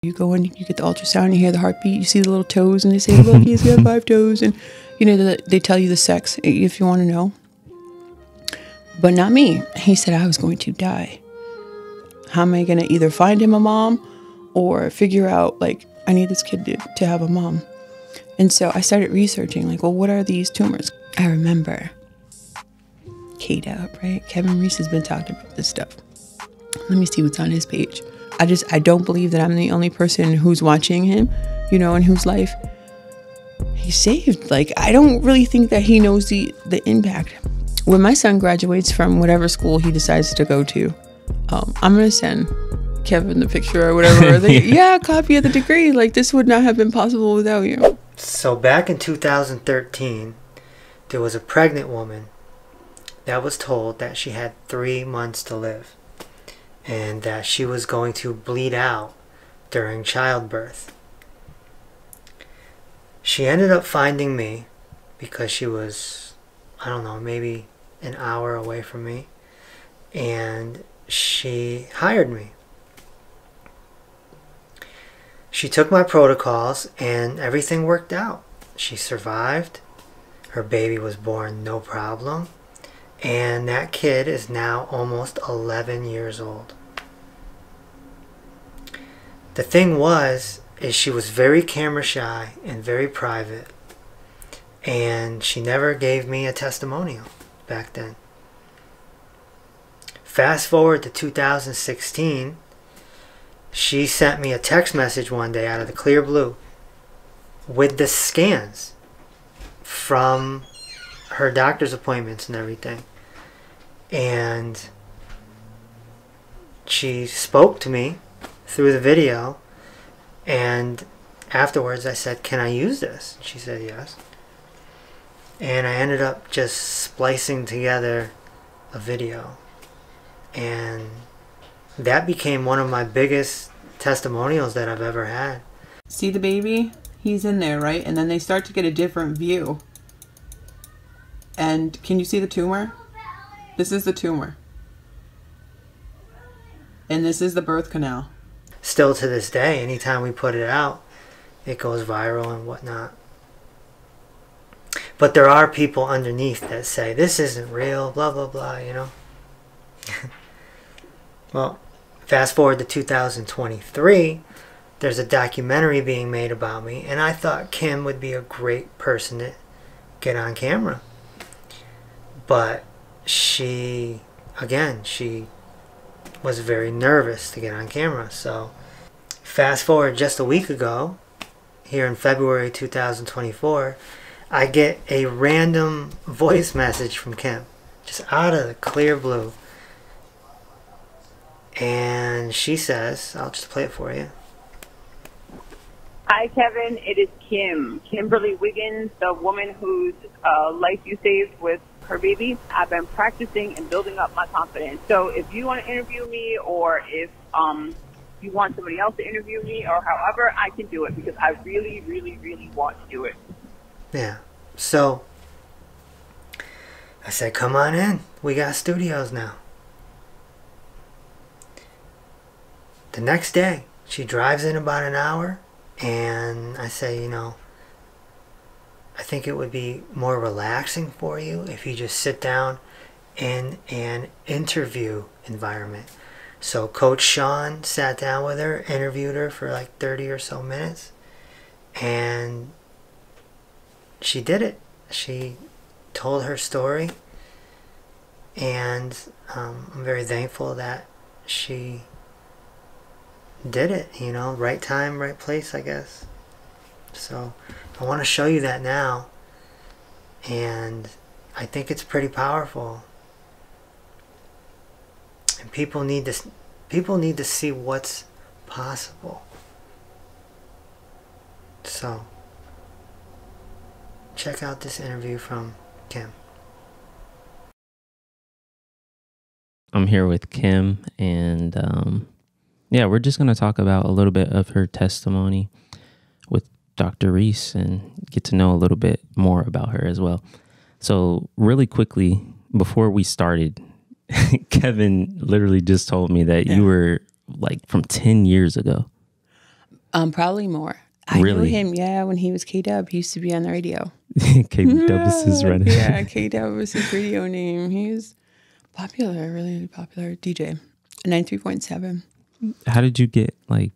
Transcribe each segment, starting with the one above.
You go in, you get the ultrasound, you hear the heartbeat, you see the little toes, and they say, look, he's got 5 toes. And, you know, they tell you the sex if you want to know. But not me. He said I was going to die. How am I going to either find him a mom or figure out, like, I need this kid to have a mom? And so I started researching, like, well, what are these tumors? I remember K-Dub, right? Kevin Reese has been talking about this stuff. Let me see what's on his page. I don't believe that I'm the only person who's watching him, you know, and whose life he saved. Like, I don't really think that he knows the impact. When my son graduates from whatever school he decides to go to, I'm going to send Kevin the picture or whatever. Yeah, a copy of the degree. Like, this would not have been possible without you. So back in 2013, there was a pregnant woman that was told that she had 3 months to live and that she was going to bleed out during childbirth. She ended up finding me because she was, I don't know, maybe an hour away from me, and she hired me. She took my protocols and everything worked out. She survived. Her baby was born no problem. And that kid is now almost 11 years old. The thing is she was very camera shy and very private. And she never gave me a testimonial back then. Fast forward to 2016, she sent me a text message one day out of the clear blue with the scans from her doctor's appointments and everything. And she spoke to me through the video, and afterwards I said, can I use this? She said yes. And I ended up just splicing together a video, and that became one of my biggest testimonials that I've ever had. See the baby? He's in there, right? And then they start to get a different view. And can you see the tumor? This is the tumor. And this is the birth canal. Still to this day, anytime we put it out, it goes viral and whatnot. But there are people underneath that say, this isn't real, blah, blah, blah, you know. Well, fast forward to 2023, there's a documentary being made about me, and I thought Kim would be a great person to get on camera. But she was very nervous to get on camera. So fast forward just a week ago, here in February 2024, I get a random voice message from Kim, just out of the clear blue. And she says, I'll just play it for you. Hi, Kevin. It is Kim. Kimberly Wiggins, the woman whose life you saved with her baby. I've been practicing and building up my confidence. So if you want to interview me, or if you want somebody else to interview me, or however, I can do it, because I really, really, really want to do it. Yeah. So I said, come on in. We got studios now. The next day, she drives in about an hour, and I say, you know, I think it would be more relaxing for you if you just sit down in an interview environment. So Coach Sean sat down with her, interviewed her for like 30 or so minutes, and she did it. She told her story, and I'm very thankful that she did it, you know, right time, right place, I guess. So I want to show you that now, and I think it's pretty powerful. And people need to see what's possible. So check out this interview from Kim. I'm here with Kim, and yeah, we're just going to talk about a little bit of her testimony with Dr. Reese and get to know a little bit more about her as well. So really quickly, before we started, Kevin literally just told me that you were like from 10 years ago. Probably more. I Really? knew him, yeah, when he was K-Dub. He used to be on the radio. K-Dub is his running. Yeah, K-Dub was his radio name. He was popular, really popular DJ. 93.7. How did you get like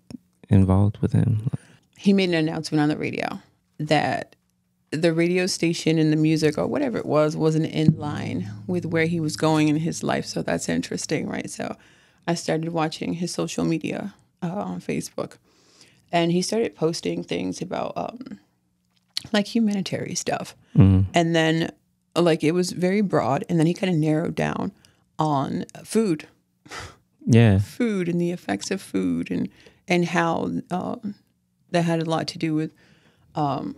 involved with him? He made an announcement on the radio that the radio station and the music or whatever it was wasn't in line with where he was going in his life. So that's interesting, right? So I started watching his social media on Facebook. And he started posting things about like humanitarian stuff. And then like it was very broad. And then he kind of narrowed down on food. Yeah. Food and the effects of food and how that had a lot to do with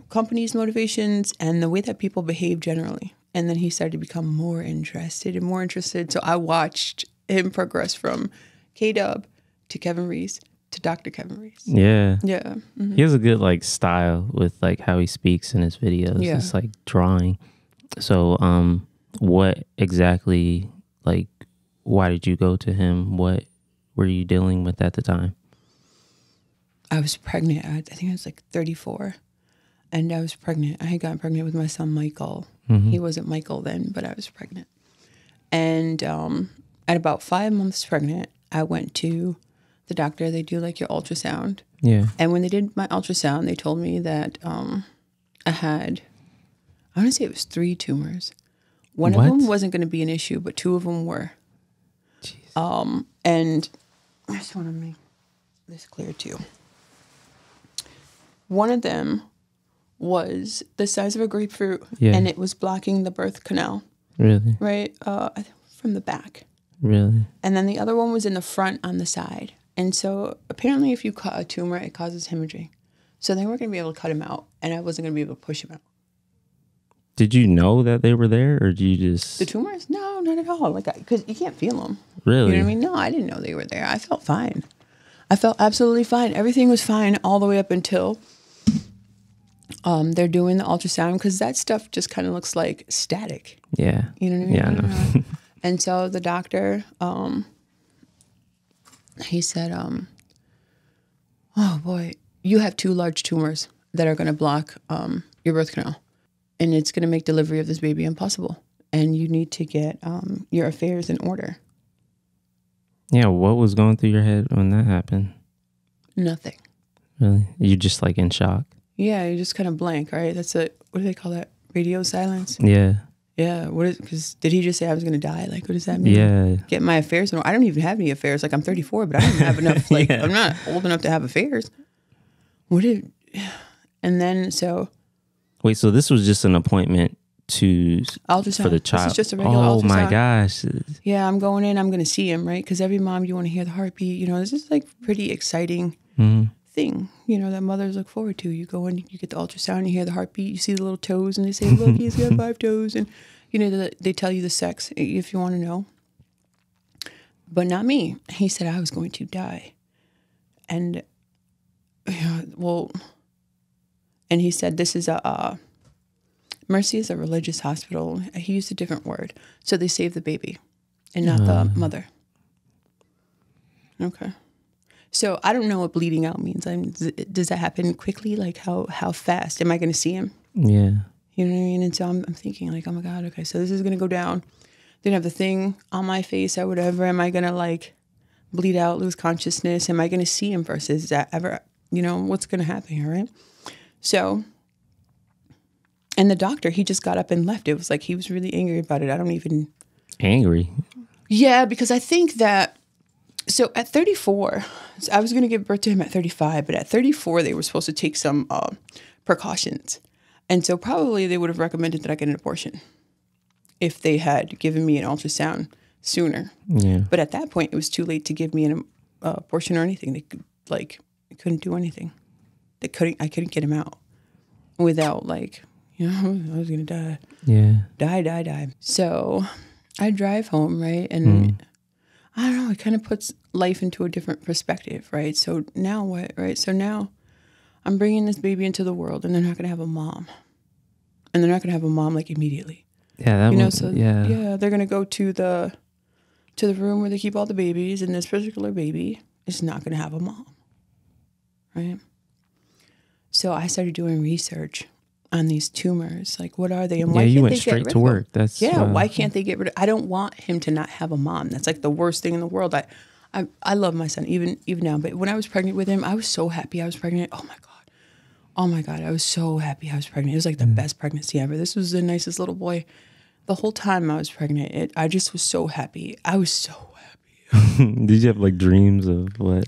companies' motivations and the way that people behave generally. And then he started to become more interested and more interested. So I watched him progress from K-Dub to Kevin Reese to Dr. Kevin Reese. Yeah. Yeah. Mm-hmm. He has a good like style with like how he speaks in his videos. Yeah. It's like drawing. So what exactly, like, why did you go to him? What were you dealing with at the time? I was pregnant. I think I was like 34. And I was pregnant. I had gotten pregnant with my son, Michael. He wasn't Michael then, but I was pregnant. And at about 5 months pregnant, I went to the doctor. They do like your ultrasound. Yeah. And when they did my ultrasound, they told me that I had, I want to say it was 3 tumors. One of them wasn't going to be an issue, but 2 of them were. Jeez. And I just want to make this clear too. One of them was the size of a grapefruit, and it was blocking the birth canal. Really? Right? From the back. Really? And then the other one was in the front on the side. And so apparently if you cut a tumor, it causes hemorrhaging. So they weren't going to be able to cut him out, and I wasn't going to be able to push him out. Did you know that they were there, or did you just... The tumors? No, not at all. Like, because you can't feel them. Really? You know what I mean? No, I didn't know they were there. I felt fine. I felt absolutely fine. Everything was fine all the way up until they're doing the ultrasound, because that stuff just kind of looks like static. Yeah. You know what I mean? Yeah, I know. And so the doctor, he said, oh boy, you have 2 large tumors that are going to block your birth canal. And it's going to make delivery of this baby impossible. And you need to get your affairs in order. Yeah, what was going through your head when that happened? Nothing. Really? You just like in shock? Yeah, you're just kind of blank, right? That's what do they call that? Radio silence? Yeah. Yeah, because did he just say I was going to die? Like, what does that mean? Yeah. Get my affairs in order. I don't even have any affairs. Like, I'm 34, but I don't have enough, like, Yeah. I'm not old enough to have affairs. And then, so. Wait, so this was just an appointment ultrasound for the child? This is just a regular ultrasound. Oh my gosh. Yeah, I'm going in. I'm going to see him, right? Because every mom, you want to hear the heartbeat. You know, this is like pretty exciting thing, you know, that mothers look forward to. You go in, you get the ultrasound, you hear the heartbeat, you see the little toes, and they say, look, he's got 5 toes. And, you know, they tell you the sex if you want to know. But not me. He said I was going to die. And, and he said, this is Mercy is a religious hospital. He used a different word. So they save the baby and not the mother. Okay. So I don't know what bleeding out means. Does that happen quickly? Like how fast? Am I going to see him? Yeah. You know what I mean? And so I'm thinking like, oh my God, okay, so this is going to go down. Then have the thing on my face or whatever. Am I going to like bleed out, lose consciousness? Am I going to see him first? Is that ever, you know, what's going to happen here, right? So, and the doctor, he just got up and left. It was like he was really angry about it. I don't even... Angry? Yeah, because I think that... So at 34, I was going to give birth to him at 35, but at 34, they were supposed to take some precautions. And so probably they would have recommended that I get an abortion if they had given me an ultrasound sooner. Yeah. But at that point, it was too late to give me an abortion or anything. They couldn't do anything. I couldn't get him out without like, you know, I was going to die. Yeah. Die. So I drive home, right? And I don't know, it kind of puts life into a different perspective, right? So now what, right? So now I'm bringing this baby into the world, and they're not going to have a mom. And they're not going to have a mom, like, immediately. Yeah, Yeah, they're going to go to the room where they keep all the babies, and this particular baby is not going to have a mom, right? So I started doing research on these tumors. Like, what are they? And Yeah, why you can't went they get straight rid to of work. them? That's Why can't they get rid of? I don't want him to not have a mom. That's like the worst thing in the world. I love my son even now. But when I was pregnant with him, I was so happy I was pregnant. Oh my God, I was so happy I was pregnant. It was like the best pregnancy ever. This was the nicest little boy. The whole time I was pregnant, I just was so happy. I was so happy. Did you have like dreams of what?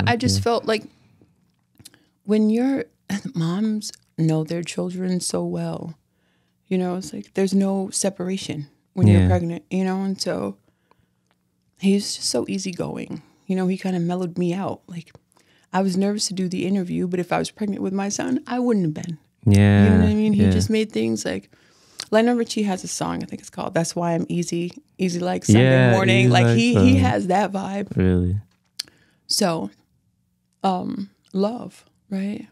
I just felt like when your moms know their children so well, it's like there's no separation when you're pregnant, and so he's just so easygoing. He kind of mellowed me out. Like, I was nervous to do the interview, but if I was pregnant with my son, I wouldn't have been. Yeah. You know what I mean? He just made things like, Lionel Richie has a song, I think it's called That's Why I'm Easy Like Sunday Morning. Like he has that vibe. Really? So, love, right?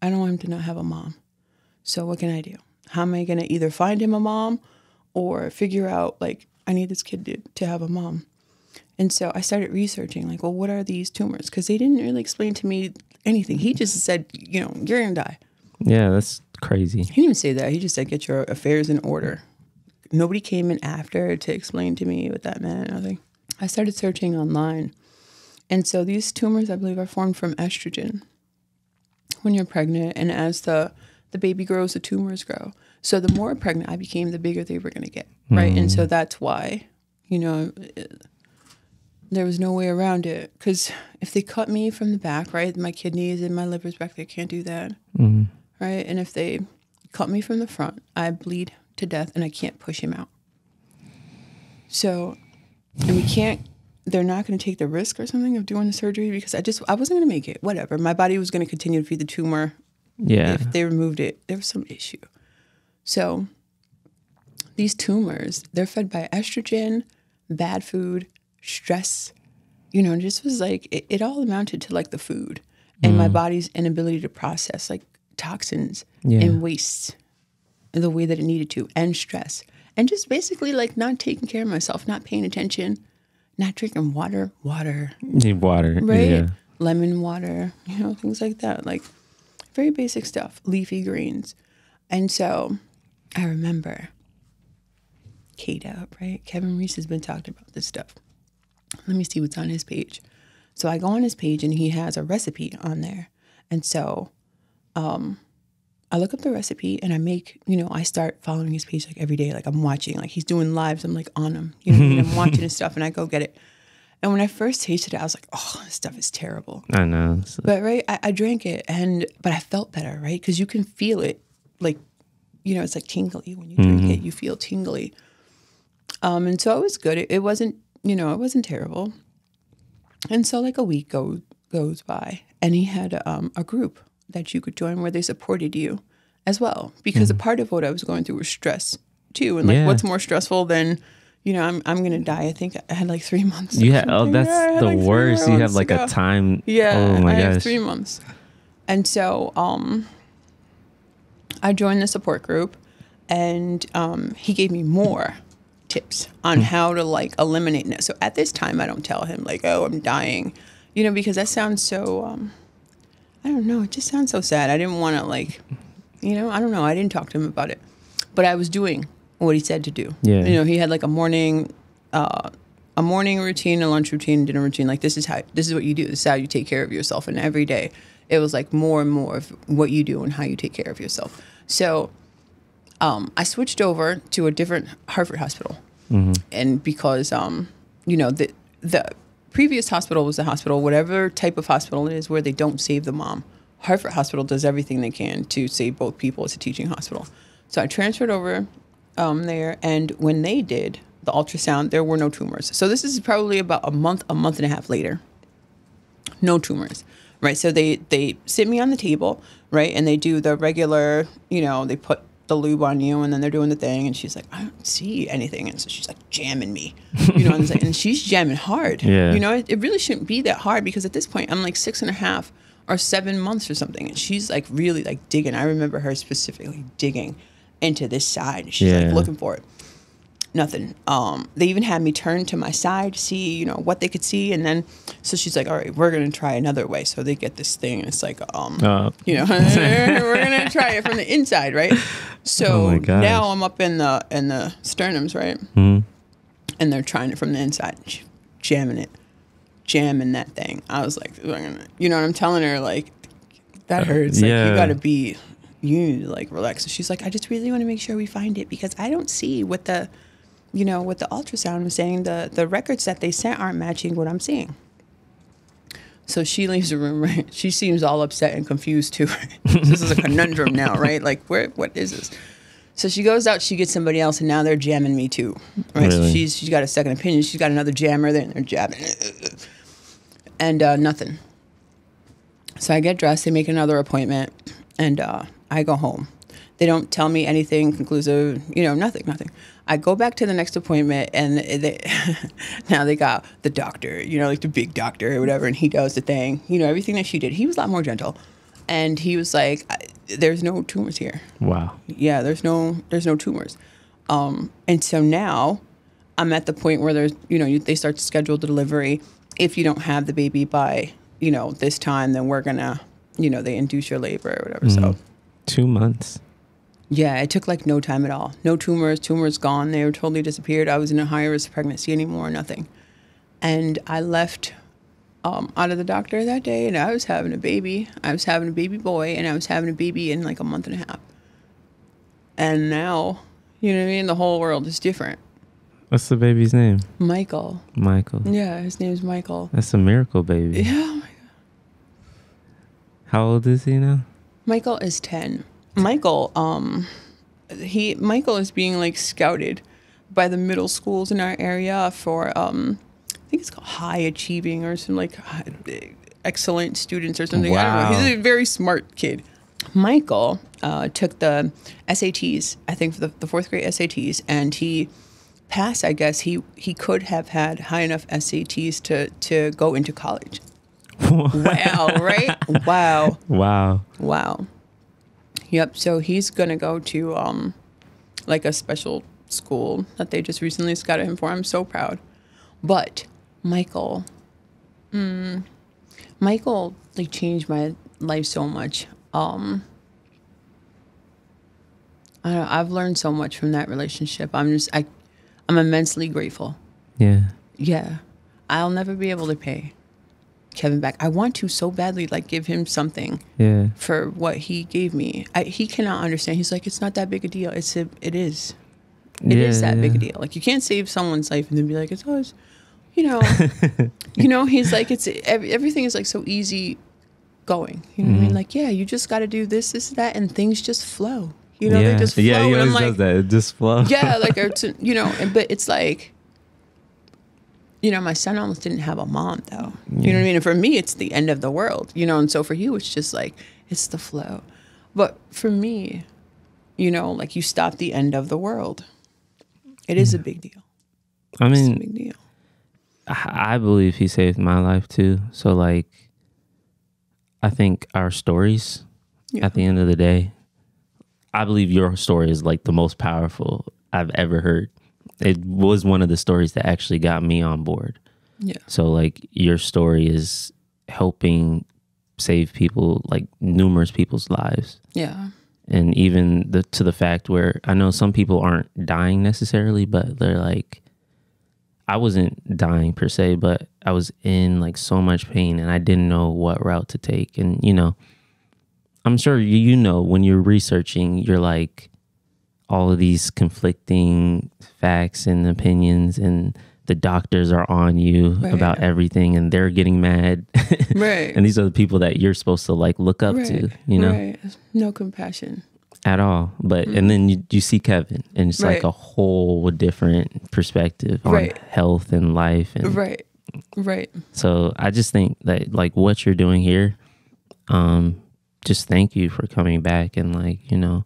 I don't want him to not have a mom. So what can I do? How am I going to either find him a mom or figure out, like, I need this kid to have a mom? And so I started researching, like, well, what are these tumors? Because they didn't really explain to me anything. He just said, you're going to die. Yeah, that's crazy. He didn't even say that. He just said, get your affairs in order. Nobody came in after to explain to me what that meant. I started searching online. And so these tumors, I believe, are formed from estrogen when you're pregnant. And as the baby grows, the tumors grow. So the more pregnant I became, the bigger they were going to get, right? And so that's why, there was no way around it. Because if they cut me from the back, right, my kidneys and my liver's back, they can't do that, right? And if they cut me from the front, I bleed to death and I can't push him out. So, and they're not going to take the risk or something of doing the surgery because I wasn't going to make it. Whatever. My body was going to continue to feed the tumor. Yeah. If they removed it, there was some issue. So these tumors, they're fed by estrogen, bad food, stress, just was like, it all amounted to like the food and my body's inability to process like toxins and waste in the way that it needed to, and stress. And just basically like not taking care of myself, not paying attention, not drinking water. Need water. Right? Yeah. Lemon water, things like that. Like very basic stuff, leafy greens. And so I remember K-Dub, right? Kevin Reese has been talking about this stuff. Let me see what's on his page. So I go on his page and he has a recipe on there. And so I look up the recipe and I make, I start following his page like every day. Like I'm watching, like he's doing lives. I'm like on him, and I'm watching his stuff and I go get it. And when I first tasted it, I was like, oh, this stuff is terrible. I know. But right, I drank it but I felt better, right? Because you can feel it like, it's like tingly. When you drink it, you feel tingly. And so it was good. It wasn't, it wasn't terrible. And so like a week goes by and he had a group that you could join where they supported you as well. Because a part of what I was going through was stress too. And like, what's more stressful than, I'm going to die. I think I had like 3 months. Yeah. Oh, that's the worst. You have like a time. Yeah. Oh my gosh. I gosh. have 3 months. And so I joined the support group and he gave me more tips on how to like eliminate it. So at this time, I don't tell him like, oh, I'm dying, because that sounds so, I don't know. It just sounds so sad. I didn't want to like, I don't know. I didn't talk to him about it, but I was doing what he said to do. Yeah. He had like a morning routine, a lunch routine, dinner routine. Like this is what you do. This is how you take care of yourself. And every day it was like more and more of what you do and how you take care of yourself. So I switched over to a different Hartford hospital. And because, the previous hospital was the hospital, whatever type of hospital it is where they don't save the mom. Hartford Hospital does everything they can to save both people. It's a teaching hospital. So I transferred over there. And when they did the ultrasound, there were no tumors. So this is probably about a month and a half later. No tumors. Right. So they sit me on the table. Right. And they do the regular, they put the lube on you and then they're doing the thing. And she's like, I don't see anything. And so she's like jamming me, and she's jamming hard. Yeah. It really shouldn't be that hard because at this point I'm like 6.5 or 7 months or something. And she's like really like digging. I remember her specifically digging into this side. She's like looking for it. Nothing. They even had me turn to my side to see, you know, what they could see. And then, so she's like, all right, we're going to try another way. So they get this thing and it's like, you know, we're going to try it from the inside. Right. So now I'm up in the sternums. Right. Mm-hmm. And they're trying it from the inside, jamming that thing. I was like, you know what I'm telling her? Like, that hurts. Like, you need to like relax. So she's like, I just really want to make sure we find it because I don't see what the ultrasound was saying. The records that they sent aren't matching what I'm seeing. So she leaves the room, right? She seems all upset and confused too. This is a conundrum now, right? Like, what is this? So she goes out, she gets somebody else, and now they're jamming me too, right? Really? So she's got a second opinion. She's got another jammer, then they're jabbing, and nothing. So I get dressed, they make another appointment, and I go home. They don't tell me anything conclusive, you know, nothing. I go back to the next appointment, and now they got the doctor, you know, like the big doctor or whatever, and he does the thing, you know, everything that she did. He was a lot more gentle, and he was like, "There's no tumors here." Wow. Yeah, there's no tumors, and so now I'm at the point where there's, you know, they start to schedule the delivery. If you don't have the baby by, you know, this time, then we're gonna, you know, they induce your labor or whatever. Mm-hmm. So 2 months. Yeah, it took like no time at all. No tumors gone. They were totally disappeared. I was in a high risk pregnancy anymore, nothing. And I left out of the doctor that day, and I was having a baby. I was having a baby boy, and I was having a baby in like a month and a half. And now, you know what I mean? The whole world is different. What's the baby's name? Michael. Yeah, his name's Michael. That's a miracle baby. Yeah, oh my God. How old is he now? Michael is 10. Michael is being like scouted by the middle schools in our area for I think it's called high achieving or some like excellent students or something. Wow. I don't know. He's a very smart kid. Michael took the SATs, I think for the fourth grade SATs, and he passed. I guess he could have had high enough SATs to go into college. Wow, right? Wow. Yep. So he's gonna go to like a special school that they just recently scouted him for. I'm so proud. But Michael like changed my life so much. I don't know, I've learned so much from that relationship. I'm immensely grateful. Yeah. I'll never be able to pay Kevin back. I want to so badly like give him something for what he gave me. He cannot understand. He's like, it's not that big a deal. It is that big a deal. Like, you can't save someone's life and then be like, it's always, you know, he's like, it's everything is like so easy going. You know what I mean? Like, yeah, you just got to do this, that, and things just flow. You know, they just flow. Yeah, he and always I'm like, does that. It just flows. Yeah, like, you know, but it's like, you know, my son almost didn't have a mom, though. You know what I mean? And for me, it's the end of the world, you know? And so for you, it's just like, it's the flow. But for me, you know, like, you stop the end of the world. It is a big deal. I mean, it's a big deal. I believe he saved my life, too. So, like, I think our stories, at the end of the day, I believe your story is, like, the most powerful I've ever heard. It was one of the stories that actually got me on board. Yeah. So like your story is helping save people, like numerous people's lives. Yeah. And even to the fact where I know some people aren't dying necessarily, but they're like, I wasn't dying per se, but I was in like so much pain and I didn't know what route to take. And, you know, I'm sure you know when you're researching, you're like, all of these conflicting facts and opinions, and the doctors are on you about everything and they're getting mad. Right. And these are the people that you're supposed to like look up to, you know? Right. No compassion. At all. But, and then you see Kevin and it's like a whole different perspective on health and life. And Right. So I just think that like what you're doing here, just thank you for coming back and like, you know,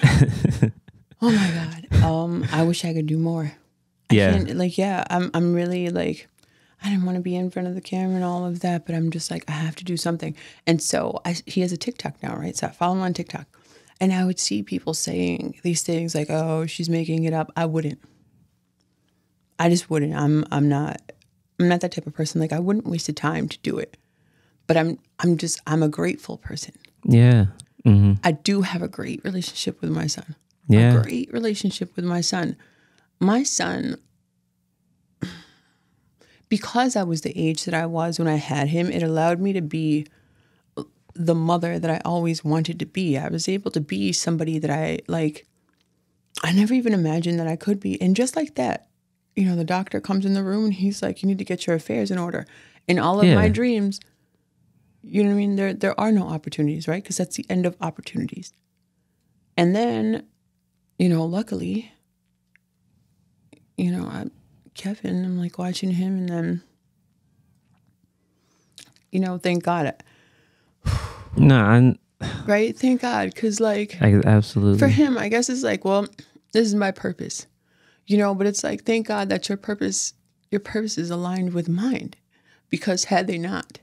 oh my God. I wish I could do more. I'm really like, I didn't want to be in front of the camera and all of that, but I'm just like, I have to do something. And so he has a TikTok now, right? So I follow him on TikTok and I would see people saying these things like, oh, she's making it up. I wouldn't. I just wouldn't. I'm not that type of person. Like, I wouldn't waste the time to do it. But I'm a grateful person. Yeah. Mm-hmm. I do have a great relationship with my son. Yeah. A great relationship with my son. My son, because I was the age that I was when I had him, it allowed me to be the mother that I always wanted to be. I was able to be somebody that I never even imagined that I could be. And just like that, the doctor comes in the room and he's like, you need to get your affairs in order. In all of my dreams, you know what I mean? There are no opportunities, right? Because that's the end of opportunities. And then, luckily, Kevin, I'm like watching him, and then, thank God. No, right? Thank God. Because, absolutely. For him, I guess it's like, well, this is my purpose, but it's like, thank God that your purpose is aligned with mine. Because had they not,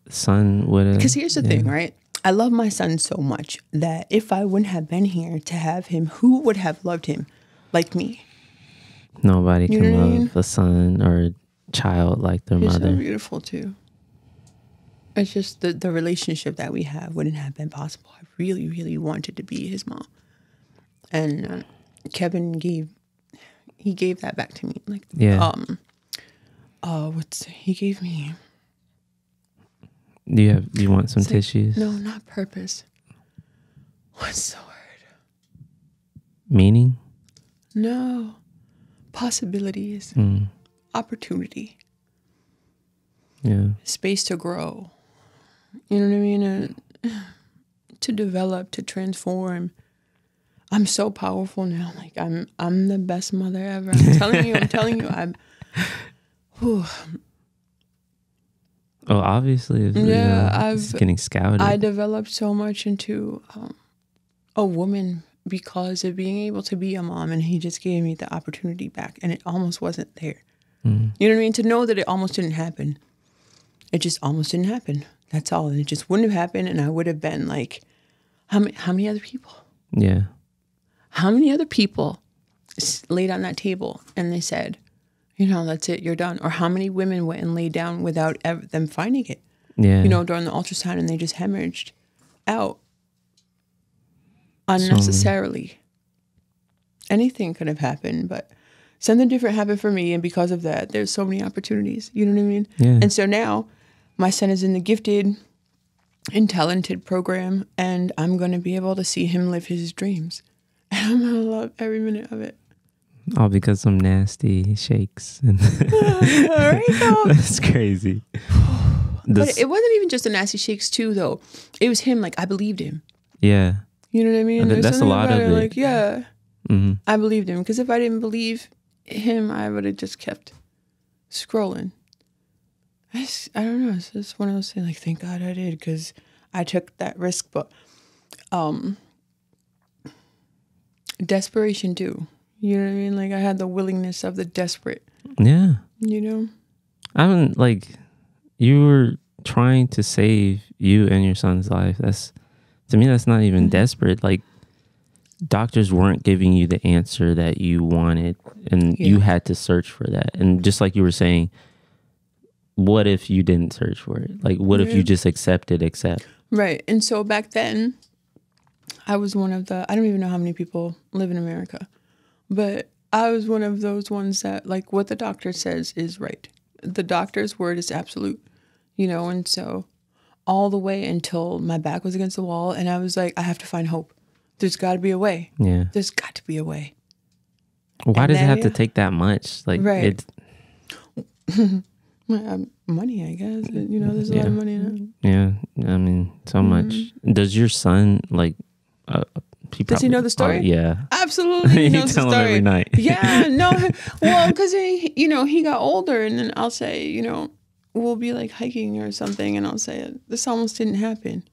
son would have. Because here's the thing, right? I love my son so much that if I wouldn't have been here to have him, who would have loved him like me? Nobody can love a son or a child like their mother. He's so beautiful too. It's just the relationship that we have wouldn't have been possible. I really, really wanted to be his mom, and Kevin gave that back to me. He gave me. Do you want some tissues? No, not purpose. What's the word? Meaning? No. Possibilities. Opportunity. Yeah. Space to grow. You know what I mean? To develop, to transform. I'm so powerful now. Like, I'm the best mother ever. I'm telling you, whew. Oh, obviously, it's getting scouted. I developed so much into a woman because of being able to be a mom, and he just gave me the opportunity back, and it almost wasn't there. You know what I mean? To know that it almost didn't happen. It just almost didn't happen. That's all, and it just wouldn't have happened, and I would have been like, how many other people? Yeah. How many other people laid on that table and they said, that's it, you're done. Or how many women went and laid down without them finding it? Yeah. During the ultrasound, and they just hemorrhaged out unnecessarily. Anything could have happened, but something different happened for me. And because of that, there's so many opportunities. You know what I mean? Yeah. And so now my son is in the gifted and talented program, and I'm going to be able to see him live his dreams. And I'm going to love every minute of it. All because some nasty shakes. All right, though. That's crazy. But it wasn't even just the nasty shakes, too, though. It was him. Like, I believed him. Yeah. You know what I mean? That's a lot of it. Like, yeah. Mm-hmm. I believed him. Because if I didn't believe him, I would have just kept scrolling. I don't know. It's just one of those things, like, thank God I did, because I took that risk. But desperation, too. You know what I mean? Like, I had the willingness of the desperate. Yeah. I mean, you were trying to save you and your son's life. To me, that's not even desperate. Like, doctors weren't giving you the answer that you wanted, and you had to search for that. And just like you were saying, what if you didn't search for it? Like, what if you just accept? Right. And so back then, I was one of I don't even know how many people live in America, but I was one of those ones that, like, what the doctor says is right. The doctor's word is absolute, and so all the way until my back was against the wall, and I was like, I have to find hope. There's got to be a way. Yeah. There's got to be a way. Why does it have to take that much? Like, right. Money, I guess. There's a lot of money in it. Yeah. I mean, so much. Does your son, does he know the story? Yeah. Absolutely. He knows the story. Tell him every night. Yeah. No. Well, because he got older, and then I'll say, we'll be like hiking or something, and I'll say, this almost didn't happen.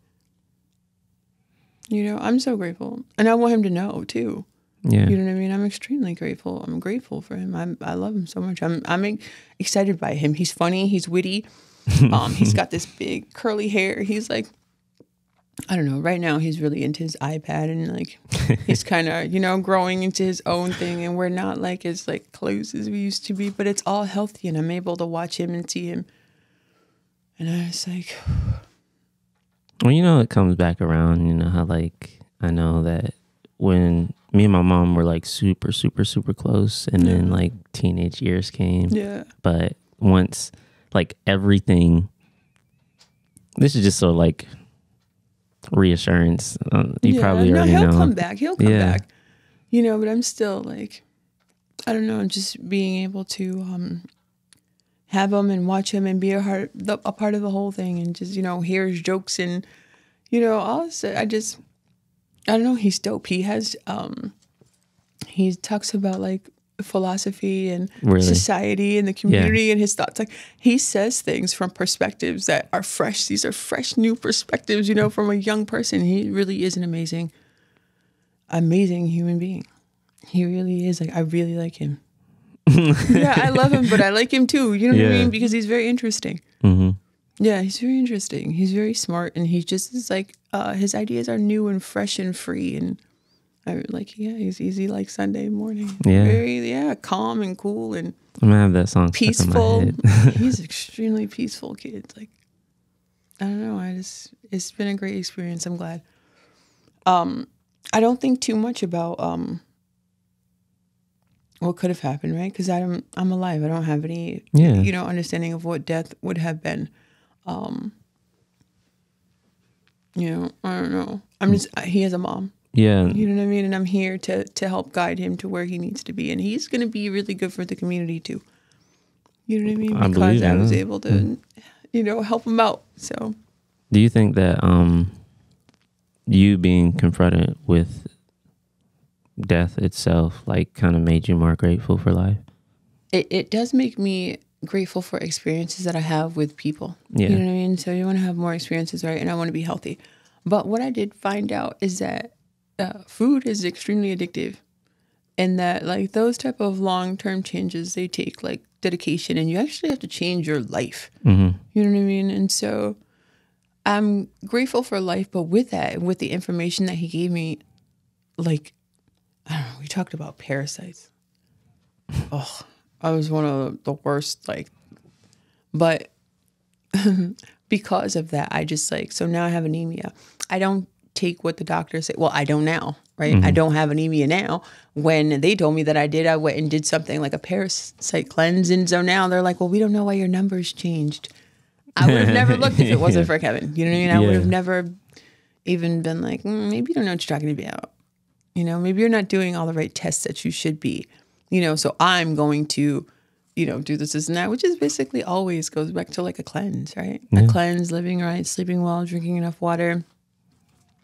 I'm so grateful, and I want him to know too. Yeah. You know what I mean? I'm extremely grateful. I'm grateful for him. I love him so much. I'm excited by him. He's funny. He's witty. He's got this big curly hair. He's like, I don't know. Right now, he's really into his iPad and like he's kind of, growing into his own thing. And we're not like as like close as we used to be, but it's all healthy. And I'm able to watch him and see him. And I was like, well, it comes back around. You know how like I know that when me and my mom were like super, super, super close, and then like teenage years came. Yeah. But once like everything, this is just so like reassurance. You probably already know. He'll come back. He'll come back. But I'm still like, I don't know, just being able to have him and watch him and be a part of the whole thing and just, hear his jokes and, all this. I don't know, he's dope. He has, he talks about like philosophy and society and the community and his thoughts. Like he says things from perspectives that are fresh. These are fresh, new perspectives, from a young person. He really is an amazing human being. He really is. Like, I really like him. Yeah, I love him, but I like him too. You know what I mean? Because he's very interesting. Mm-hmm. Yeah, he's very interesting. He's very smart, and he just is like, his ideas are new and fresh and free. And I like, he's easy like Sunday morning. Yeah. Very, calm and cool and I'm gonna have that song peaceful. stuck in my head. He's extremely peaceful kid. Like, I don't know. It's been a great experience. I'm glad. I don't think too much about what could have happened, right? Because I'm alive. I don't have any, understanding of what death would have been. I don't know. He has a mom. Yeah. You know what I mean? And I'm here to help guide him to where he needs to be. And he's going to be really good for the community too. You know what I mean? Because I was able to, help him out. So. Do you think that you being confronted with death itself, like, kind of made you more grateful for life? It does make me grateful for experiences that I have with people. Yeah. You know what I mean? So you want to have more experiences, right? And I want to be healthy. But what I did find out is that food is extremely addictive, and that like those type of long-term changes, they take like dedication, and you actually have to change your life. Mm-hmm. You know what I mean? And so I'm grateful for life, but with that, with the information that he gave me, like, I don't know, we talked about parasites. Oh, I was one of the worst, like, but because of that, I just like, so now I have anemia. I don't take what the doctors say. Well, I don't now, right? Mm-hmm. I don't have anemia now. When they told me that I did, I went and did something like a parasite cleanse. And so now they're like, well, we don't know why your numbers changed. I would have never looked if it wasn't for Kevin. You know what I mean? I would have never even been like, maybe you don't know what you're talking about. Maybe you're not doing all the right tests that you should be. So I'm going to, do this and that, which is basically always goes back to like a cleanse, right? Yeah. A cleanse, living right, sleeping well, drinking enough water.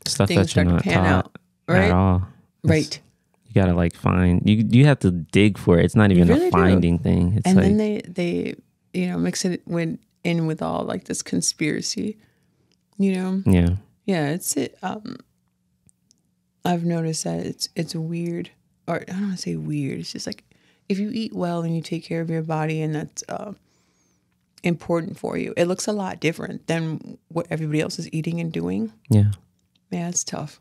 Stuff that you're not taught right? at all. Right. You gotta like find, you have to dig for it. It's not even really a finding thing. It's and like, then they mix it in with all like this conspiracy, Yeah. Yeah, it's it. I've noticed that it's weird, or I don't want to say weird. It's just like if you eat well and you take care of your body, and that's important for you, it looks a lot different than what everybody else is eating and doing. Yeah. Yeah, it's tough.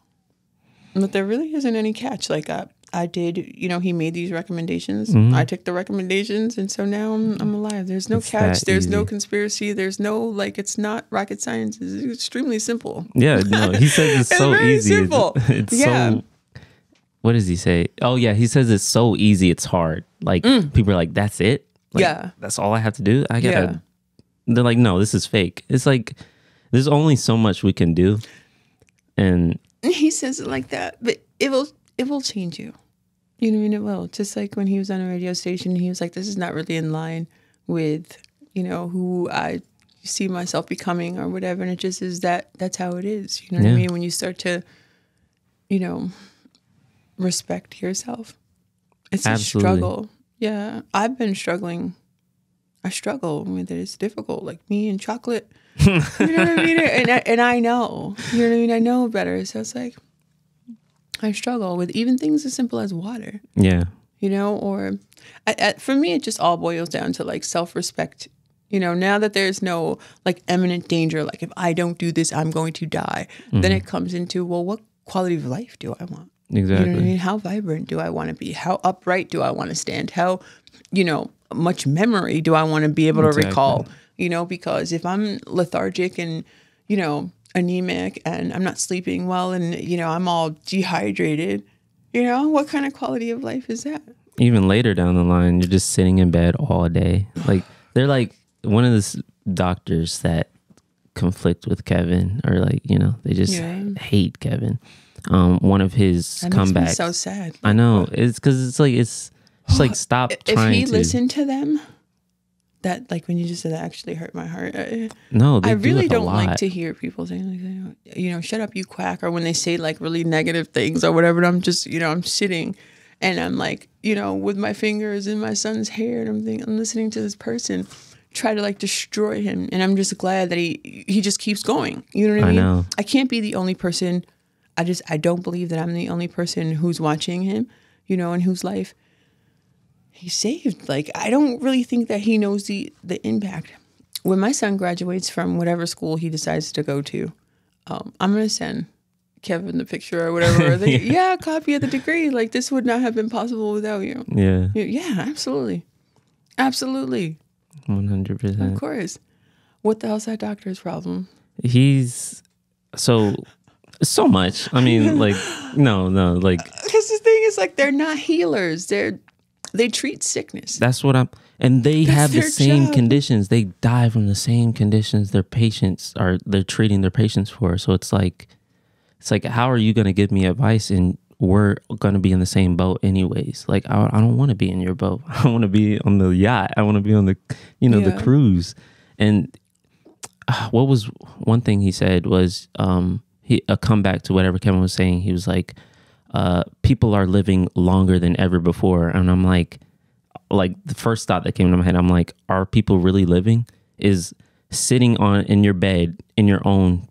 But there really isn't any catch. Like I did, he made these recommendations. Mm-hmm. I took the recommendations, and so now I'm alive. There's no catch. There's no conspiracy. There's no, like, it's not rocket science. It's extremely simple. Yeah, no, he says it's so very easy. Simple. It's so, what does he say? Oh, yeah, he says it's so easy, it's hard. Like, people are like, that's it? Like, that's all I have to do? I gotta, they're like, no, this is fake. It's like, there's only so much we can do. And he says it like that, but it will change you. You know what I mean? It will. Just like when he was on a radio station, he was like, this is not really in line with, who I see myself becoming or whatever. And it just is that's how it is. You know what I mean? When you start to, respect yourself. It's Absolutely. A struggle. Yeah. I've been struggling. I struggle with it. It's difficult. Like me and chocolate. You know what I mean? And I know. You know what I mean? I know better. So it's like, I struggle with even things as simple as water. Yeah. Or for me, it just all boils down to like self-respect You know, now that there's no like imminent danger, like if I don't do this, I'm going to die. Then it comes into, well, what quality of life do I want? Exactly. You know what I mean? How vibrant do I want to be? How upright do I want to stand? How, you know, much memory do I want to be able to recall? You know, because if I'm lethargic and, you know, anemic and I'm not sleeping well and, you know, I'm all dehydrated, you know, what kind of quality of life is that? Even later down the line, you're just sitting in bed all day. Like, they're like one of the doctors that conflict with Kevin, or like, you know, they just hate Kevin. One of his that comebacks. Makes me so sad. I know. It's because it's like stop trying to. If he listened to them, that, like, when you just said that actually hurt my heart. No, they I really do don't like to hear people saying, like, you know, shut up, you quack, or when they say like really negative things or whatever. And I'm just, you know, I'm sitting and I'm like, you know, with my fingers in my son's hair, and I'm listening to this person try to like destroy him, and I'm just glad that he just keeps going. You know what I mean? know. I can't be the only person. I don't believe that I'm the only person who's watching him, you know, and whose life he saved. Like, I don't really think that he knows the impact. When my son graduates from whatever school he decides to go to, I'm going to send Kevin the picture or whatever. A copy of the degree. Like, this would not have been possible without you. Yeah. Yeah, absolutely. Absolutely. 100%. Of course. What the hell's that doctor's problem? He's so much. I mean, like, no, like. Because the thing is, like, they're not healers. They treat sickness. That's what and they have the same conditions. They die from the same conditions they're treating their patients for. So it's like, how are you going to give me advice and we're going to be in the same boat anyways? Like, I don't want to be in your boat. I want to be on the yacht. I want to be on the, you know, the cruise. And what was one thing he said was, a comeback to whatever Kevin was saying. He was like, people are living longer than ever before. And I'm like the first thought that came to my head, I'm like, are people really living? Is sitting in your bed in your own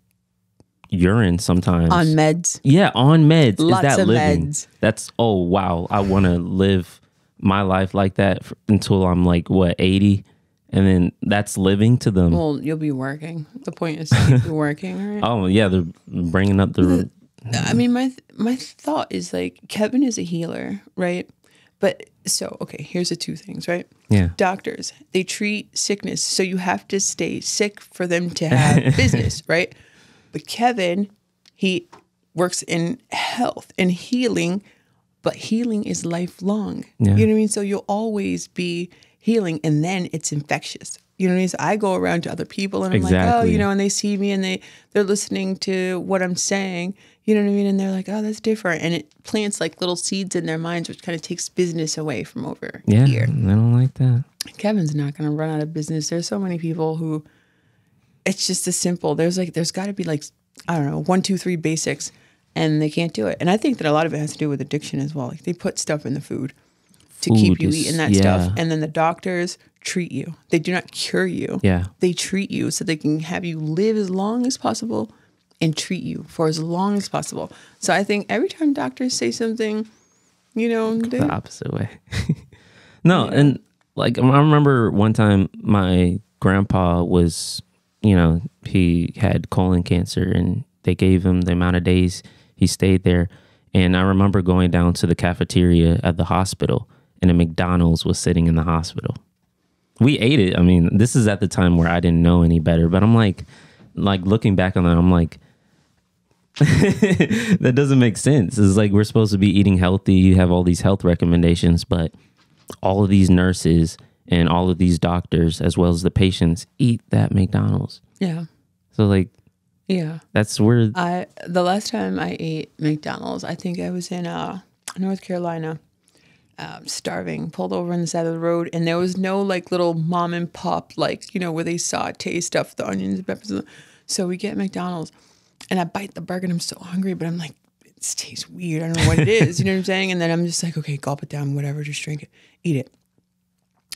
urine sometimes on meds? Yeah, on meds. Lots is that of living? Meds. That's, oh wow, I want to live my life like that until I'm like, what, 80? And then that's living to them. Well, you'll be working. The point is to keep working, right? Oh yeah, they're bringing up the. I mean, my thought is like, Kevin is a healer, right? But so, okay, here's the two things, right? Yeah. Doctors, they treat sickness, so you have to stay sick for them to have business, right? But Kevin, he works in health and healing, but healing is lifelong. Yeah. You know what I mean? So you'll always be healing, and then it's infectious. You know what I mean? So I go around to other people and I'm like, oh, you know, and they see me and they're listening to what I'm saying, you know what I mean? And they're like, oh, that's different. And it plants like little seeds in their minds, which kind of takes business away from over here. I don't like that. Kevin's not going to run out of business. There's so many people who, it's just as simple. There's got to be like, I don't know, 1, 2, 3 basics, and they can't do it. And I think that a lot of it has to do with addiction as well. Like, they put stuff in the food to keep you eating that stuff. And then the doctors treat you. They do not cure you. Yeah. They treat you so they can have you live as long as possible and treat you for as long as possible. So I think every time doctors say something, you know, the opposite way. No, yeah. And like, I remember one time my grandpa was, you know, he had colon cancer and they gave him the amount of days he stayed there. And I remember going down to the cafeteria at the hospital, and a McDonald's was sitting in the hospital. We ate it. I mean, this is at the time where I didn't know any better, but I'm like looking back on that, I'm like, that doesn't make sense. It's like, we're supposed to be eating healthy. You have all these health recommendations, but all of these nurses and all of these doctors, as well as the patients, eat that McDonald's. Yeah. So like, yeah, that's where the last time I ate McDonald's, I think I was in North Carolina, starving, pulled over on the side of the road, and there was no like little mom and pop, like, you know, where they saute stuff, the onions and peppers. So we get McDonald's, and I bite the burger, and I'm so hungry, but I'm like, it tastes weird. I don't know what it is. You know what I'm saying? And then I'm just like, okay, gulp it down, whatever, just drink it, eat it.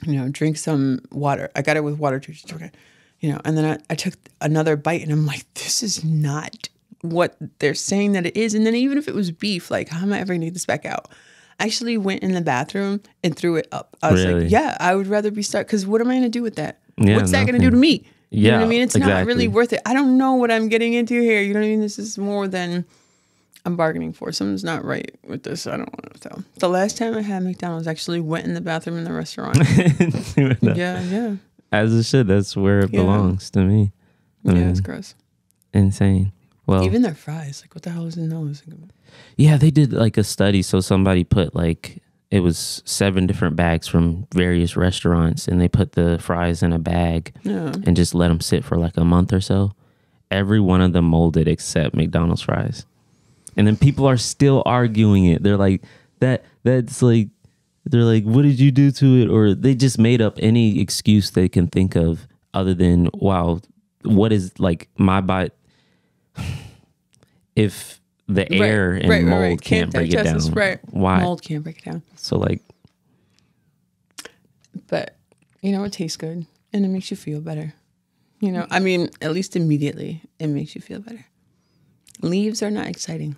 You know, drink some water. I got it with water too, just drink it. You know, and then I took another bite and I'm like, this is not what they're saying that it is. And then even if it was beef, like, how am I ever going to get this back out? I actually went in the bathroom and threw it up. I was like, yeah, I would rather be stuck, because what am I going to do with that? Yeah, What's that going to nothing. do to me? You know Yeah, what I mean? It's not exactly. really worth it. I don't know what I'm getting into here. You know what I mean? This is more than I'm bargaining for. Something's not right with this. I don't want to tell. The last time I had McDonald's, I actually went in the bathroom in the restaurant. Yeah. As it should. That's where it belongs to me. I mean, it's gross. Insane. Well, Even their fries. Like, what the hell is in those? yeah, they did like a study. So somebody put like, it was 7 different bags from various restaurants, and they put the fries in a bag and just let them sit for like a month or so. Every one of them molded except McDonald's fries. And then people are still arguing it. They're like, that's like, they're like, what did you do to it? Or they just made up any excuse they can think of other than, wow, what is like my body? If the air and mold can't break it down, why? Mold can't break it down. So like, but you know, it tastes good and it makes you feel better. You know, I mean, at least immediately, it makes you feel better. Leaves are not exciting.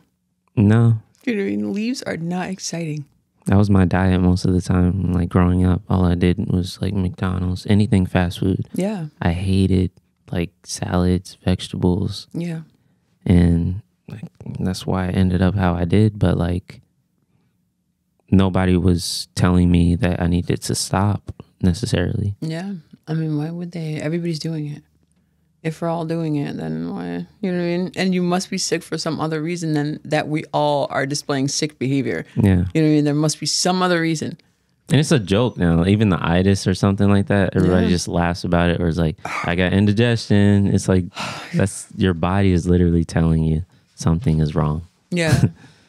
No. You know what I mean? Leaves are not exciting. That was my diet most of the time. Like growing up, all I did was like McDonald's, anything fast food. Yeah. I hated like salads, vegetables. Yeah. And like, that's why I ended up how I did. But like, nobody was telling me that I needed to stop necessarily. Yeah. I mean, why would they? Everybody's doing it. If we're all doing it, then why? You know what I mean? And you must be sick for some other reason than that we all are displaying sick behavior. Yeah. You know what I mean? There must be some other reason. And it's a joke now. Even the itis or something like that, everybody just laughs about it, or it's like, I got indigestion. It's like, that's your body is literally telling you something is wrong. Yeah.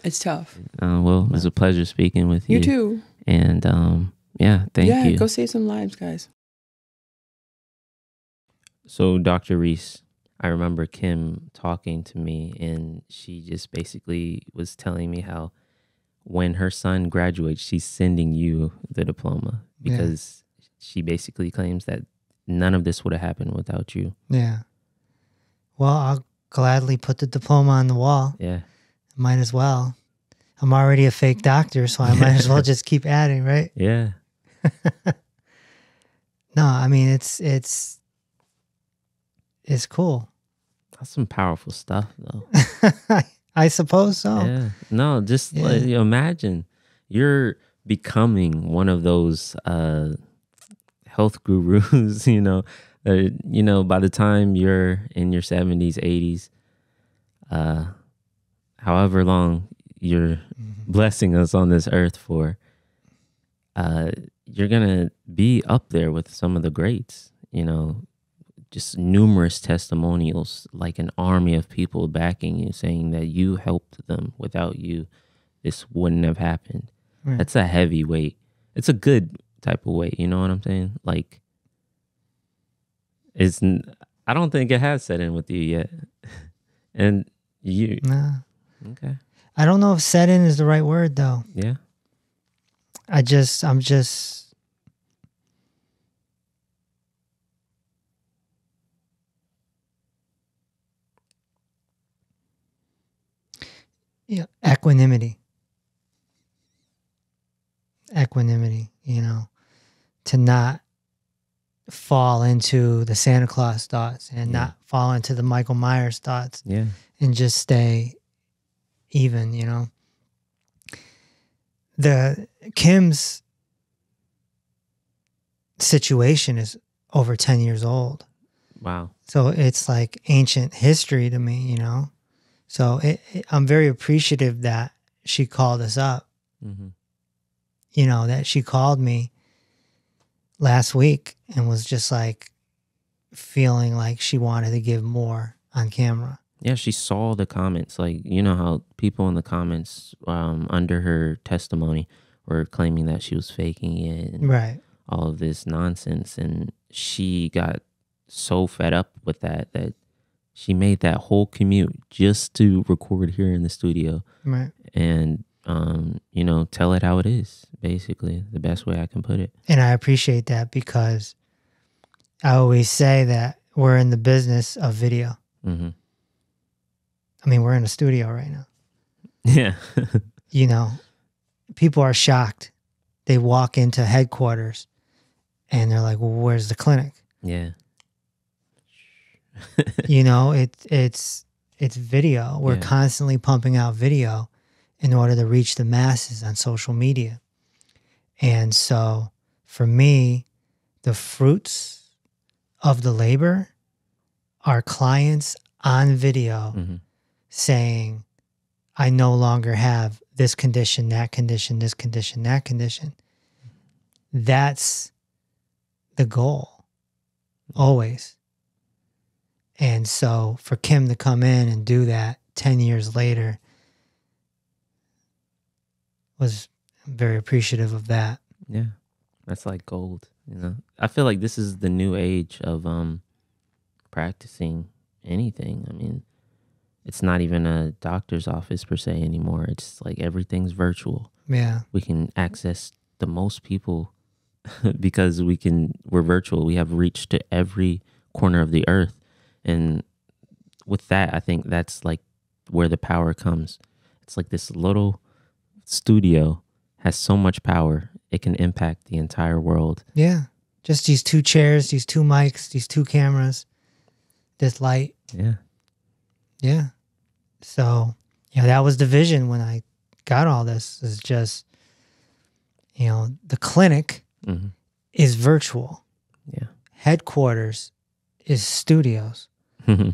It's tough. Well, it was a pleasure speaking with you. You too. And yeah, thank you. Yeah, go save some lives, guys. So, Dr. Reese, I remember Kim talking to me, and she just basically was telling me how when her son graduates, she's sending you the diploma because she basically claims that none of this would have happened without you. Yeah. Well, I'll gladly put the diploma on the wall. Yeah. Might as well. I'm already a fake doctor, so I might as well just keep adding, right? Yeah. No, I mean, it's cool. That's some powerful stuff, though. I suppose so. Yeah. No, just like, imagine you're becoming one of those health gurus, you know, by the time you're in your 70s, 80s, however long you're blessing us on this earth for, you're going to be up there with some of the greats, you know, just numerous testimonials, like an army of people backing you, saying that you helped them. Without you, this wouldn't have happened. Right. That's a heavy weight. It's a good type of weight. You know what I'm saying? Like, I don't think it has set in with you yet. And you. Nah. Okay. I don't know if set in is the right word, though. Yeah. I'm just. Yeah, equanimity, you know, to not fall into the Santa Claus thoughts and not fall into the Michael Myers thoughts. Yeah. And just stay even, you know. The Kim's situation is over 10 years old. Wow. So it's like ancient history to me, you know. So I'm very appreciative that she called us up. Mm-hmm. You know, that she called me last week and was just like feeling like she wanted to give more on camera. Yeah, she saw the comments. Like, you know how people in the comments under her testimony were claiming that she was faking it and all of this nonsense. And she got so fed up with that she made that whole commute just to record here in the studio. Right. And, you know, tell it how it is, basically, the best way I can put it. And I appreciate that because I always say that we're in the business of video. Mm-hmm. I mean, we're in a studio right now. Yeah. You know, people are shocked. They walk into headquarters and they're like, well, where's the clinic? Yeah. You know, it's video. We're Yeah. constantly pumping out video in order to reach the masses on social media. And so for me, the fruits of the labor are clients on video Mm-hmm. saying, I no longer have this condition, that condition, this condition, that condition. That's the goal, always. And so for Kim to come in and do that 10 years later was very appreciative of that. Yeah. That's like gold, you know. I feel like this is the new age of practicing anything. I mean, it's not even a doctor's office per se anymore. It's like everything's virtual. Yeah. We can access the most people because we're virtual. We have reach to every corner of the earth. And with that, I think that's like where the power comes. It's like this little studio has so much power. It can impact the entire world. Yeah. Just these 2 chairs, these 2 mics, these 2 cameras, this light. Yeah. Yeah. So, yeah, that was the vision when I got all this. Is just, you know, the clinic Mm-hmm. is virtual. Yeah. Headquarters is studios, Yeah.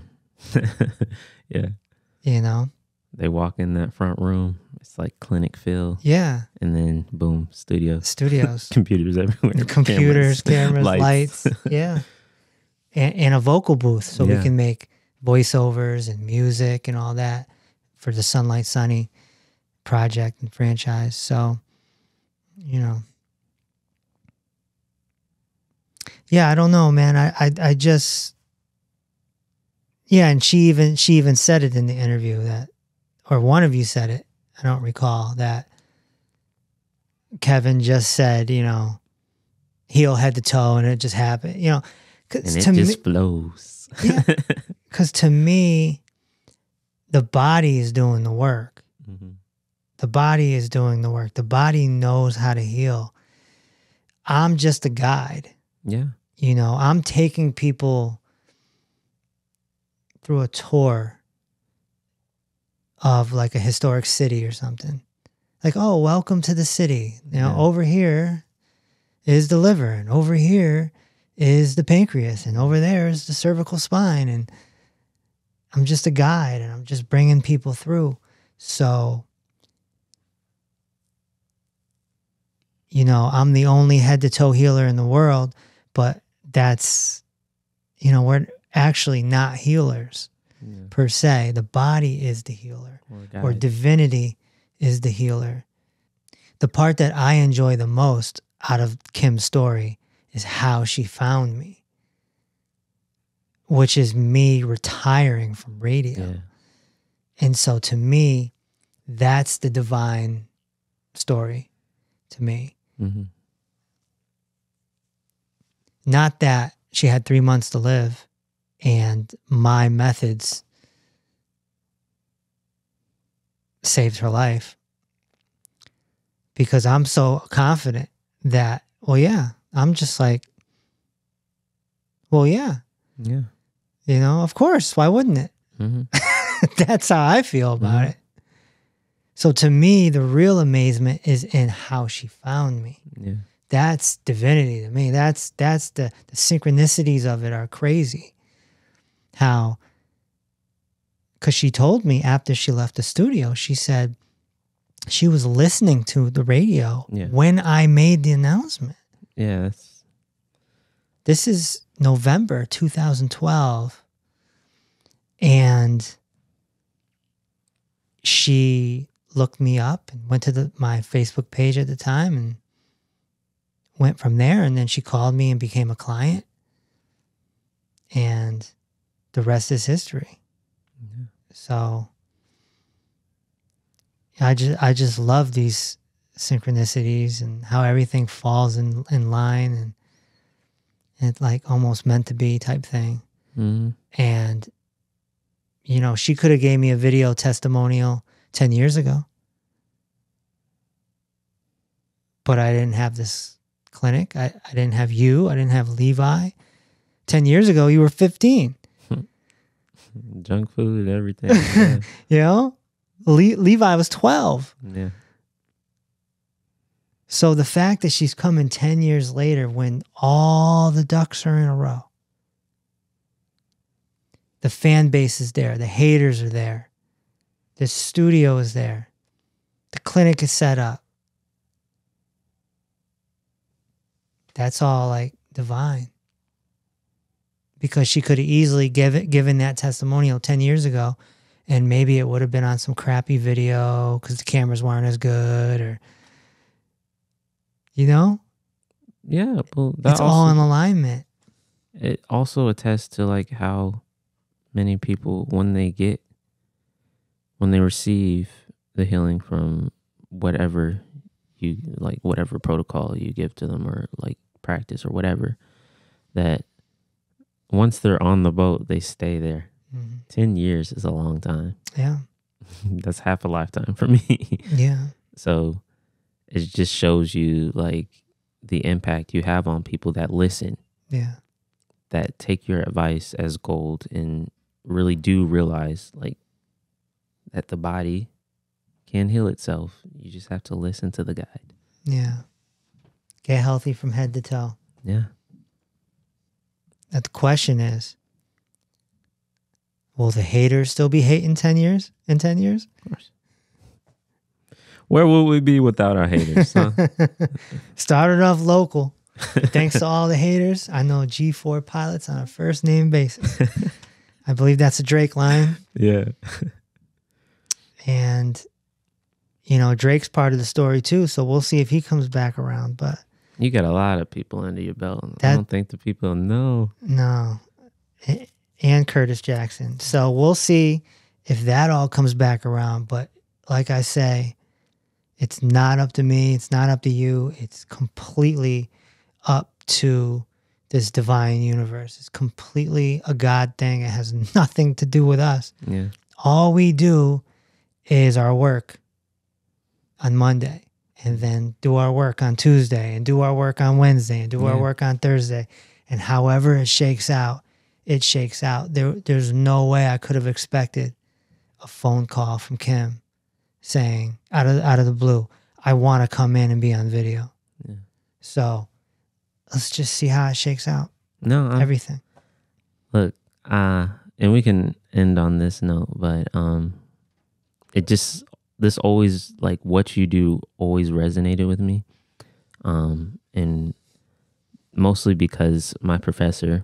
you know? They walk in that front room. It's like clinic feel. Yeah. And then boom, studios. Studios. Computers everywhere. Computers, cameras, lights. Yeah. And a vocal booth so we Yeah. can make voiceovers and music and all that for the Sunlight Sunny project and franchise. So, you know. Yeah, I don't know, man. I just, yeah, and she even said it in the interview that, or one of you said it, I don't recall, that Kevin just said, you know, heel head to toe, and it just happened, you know. And it just flows. Yeah, because to me, the body is doing the work. Mm-hmm. The body is doing the work. The body knows how to heal. I'm just a guide. Yeah. You know, I'm taking people through a tour of like a historic city or something. Like, oh, welcome to the city. You know, Yeah. over here is the liver, and over here is the pancreas, and over there is the cervical spine. And I'm just a guide, and I'm just bringing people through. So, you know, I'm the only head to toe healer in the world, but that's, you know, we're actually not healers Yeah. per se. The body is the healer, or guide. divinity is the healer. The part that I enjoy the most out of Kim's story is how she found me, which is me retiring from radio. Yeah. And so to me, that's the divine story to me. Mm-hmm. Not that she had 3 months to live and my methods saved her life, because I'm so confident that, well, yeah, I'm just like, well, yeah, Yeah. you know, of course, why wouldn't it? Mm-hmm. That's how I feel about Mhm. it. So to me, the real amazement is in how she found me. Yeah. That's divinity to me. That's the synchronicities of it are crazy. How, because she told me after she left the studio, she said she was listening to the radio Yeah. when I made the announcement. Yeah. That's, This is November 2012. And she looked me up and went to my Facebook page at the time and went from there. And then she called me and became a client. And the rest is history. yeah. So I just love these synchronicities and how everything falls in line, and it's like almost meant to be type thing. Mm-hmm. And, you know, she could have gave me a video testimonial 10 years ago, but I didn't have this clinic. I didn't have you. I didn't have Levi. 10 years ago, you were 15. Junk food, everything. Yeah. You know? Levi was 12. Yeah. So the fact that she's coming 10 years later when all the ducks are in a row, the fan base is there, the haters are there, the studio is there, the clinic is set up. That's all like divine. Because she could have easily given that testimonial 10 years ago, and maybe it would have been on some crappy video because the cameras weren't as good, or, you know? Yeah, well, It's all in alignment. It also attests to like how many people, when they receive the healing from whatever whatever protocol you give to them, or like practice or whatever, that once they're on the boat, they stay there. 10 years is a long time. Yeah. That's half a lifetime for me. Yeah. So it just shows you like the impact you have on people that listen. Yeah. That take your advice as gold and really do realize like that the body can heal itself. You just have to listen to the guide. Yeah. Get healthy from head to toe. Yeah. That the question is, will the haters still be hating 10 years? In 10 years? Of course. Where would we be without our haters? Huh? Started off local. Thanks to all the haters, I know G4 pilots on a first name basis. I believe that's a Drake line. Yeah. And, you know, Drake's part of the story too, so we'll see if he comes back around. But you got a lot of people under your belt. I don't think the people know. No. And Curtis Jackson. So we'll see if that all comes back around. But like I say, it's not up to me. It's not up to you. It's completely up to this divine universe. It's completely a God thing. It has nothing to do with us. Yeah. All we do is our work on Monday, and then do our work on Tuesday, and do our work on Wednesday, and do our work on Thursday. And however it shakes out, it shakes out. There's no way I could have expected a phone call from Kim saying out of the blue, I want to come in and be on video. Yeah. So let's just see how it shakes out. No, everything. Look, and we can end on this note, but this always, like, what you do always resonated with me, and mostly because my professor,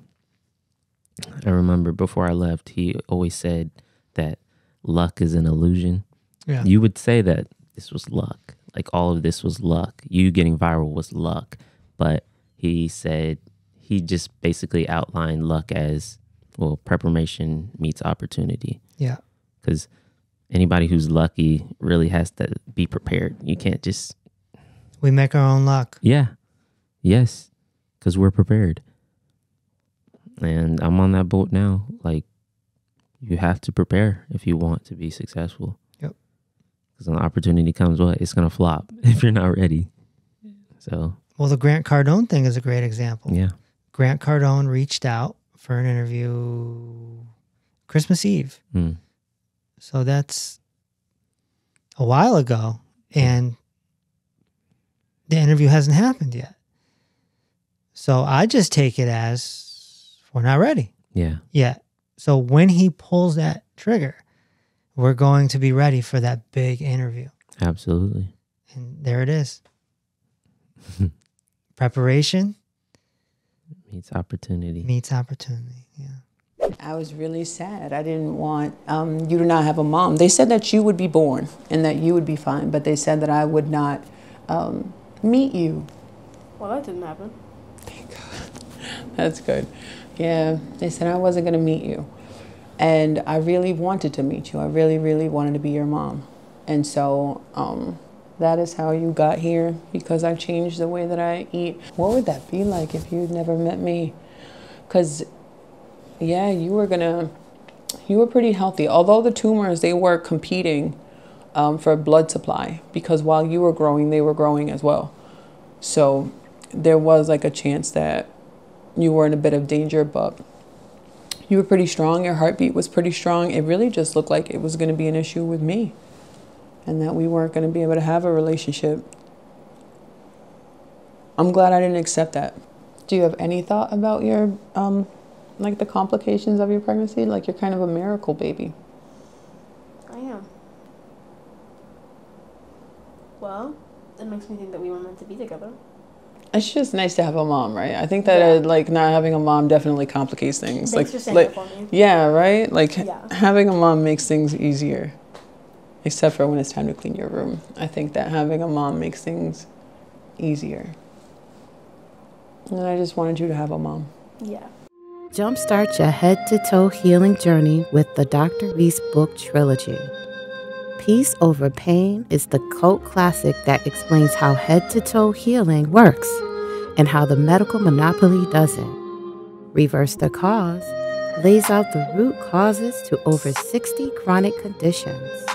I remember before I left, he always said that luck is an illusion. Yeah. You would say that this was luck, like all of this was luck. You getting viral was luck, but he said he just basically outlined luck as, well, preparation meets opportunity. Yeah. Because anybody who's lucky really has to be prepared. You can't just... We make our own luck. Yeah. Yes. Because we're prepared. And I'm on that boat now. Like, you have to prepare if you want to be successful. Yep. Because when the opportunity comes, well, it's going to flop if you're not ready. So... Well, the Grant Cardone thing is a great example. Yeah. Grant Cardone reached out for an interview Christmas Eve. So that's a while ago, and the interview hasn't happened yet. So I just take it as we're not ready. Yeah. Yet. So when he pulls that trigger, we're going to be ready for that big interview. Absolutely. And there it is. Preparation meets opportunity. Meets opportunity, yeah. I was really sad. I didn't want you to not have a mom. They said that you would be born and that you would be fine, but they said that I would not meet you. Well, that didn't happen. Thank God. That's good. Yeah, they said I wasn't going to meet you. And I really wanted to meet you. I really, really wanted to be your mom. And so that is how you got here, because I changed the way that I eat. What would that be like if you'd never met me? Because, yeah, you were pretty healthy. Although the tumors, they were competing for blood supply, because while you were growing, they were growing as well. So there was like a chance that you were in a bit of danger, but you were pretty strong. Your heartbeat was pretty strong. It really just looked like it was going to be an issue with me and that we weren't going to be able to have a relationship. I'm glad I didn't accept that. Do you have any thought about your, like the complications of your pregnancy? Like you're kind of a miracle baby. I am. Well, it makes me think that we were meant to be together. It's just nice to have a mom, right? I think that like not having a mom definitely complicates things. Thanks like, for saying like that for me. yeah, right? Like Yeah. having a mom makes things easier. Except for when it's time to clean your room. I think that having a mom makes things easier. And I just wanted you to have a mom. Yeah. Jumpstart your head-to-toe healing journey with the Dr. Reese book trilogy. Peace Over Pain is the cult classic that explains how head-to-toe healing works and how the medical monopoly doesn't. Reverse the Cause lays out the root causes to over 60 chronic conditions.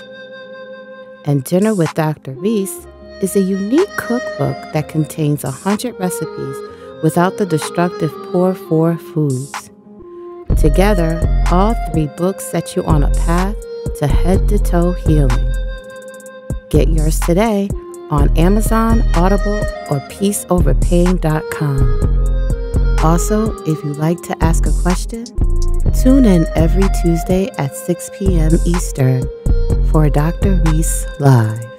And Dinner with Dr. Reese is a unique cookbook that contains 100 recipes without the destructive poor four foods. Together, all 3 books set you on a path to head-to-toe healing. Get yours today on Amazon, Audible, or peaceoverpain.com. Also, if you'd like to ask a question, tune in every Tuesday at 6 p.m. Eastern for Dr. Reese Live.